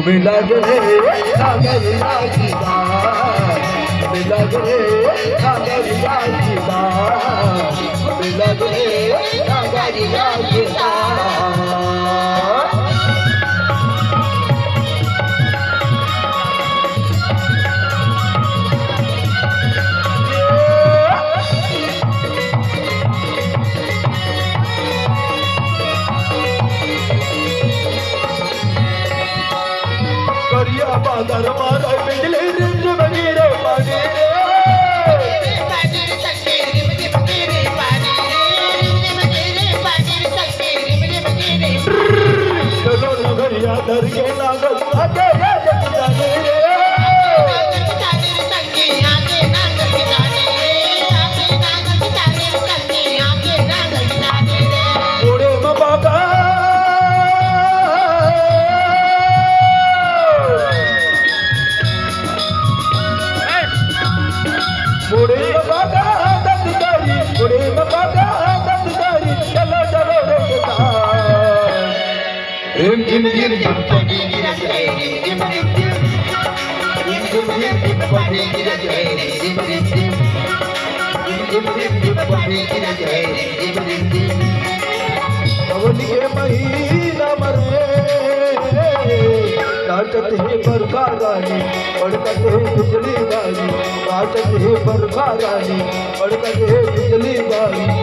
मिला गे नागरिया की बात, मिला गे नागरिया की बात, मिला गे नागरिया की बात। करिया बादर मारा बिजली रिंज बगीरे पानी रे, चलो नगरिया धर के नागल आगे जाने रे, ओड़े में बाबा बुढ़े बाबा दत्तारी, बुढ़े बाबा दत्तारी, चलो चलो रे रिम झिम झिम झिम पड़ी गिर जाए, रिम झिम झिम रिम झिम झिम पड़ी गिर जाए, रिम झिम झिम रिम झिम झिम पड़ी गिर जाए, रिम झिम झिम पवन के महीना मरे नाचत है बरखा रानी, बड़कत है बिजली बारी, नाचत है बरखा रानी, बड़कत है बिजली बारी।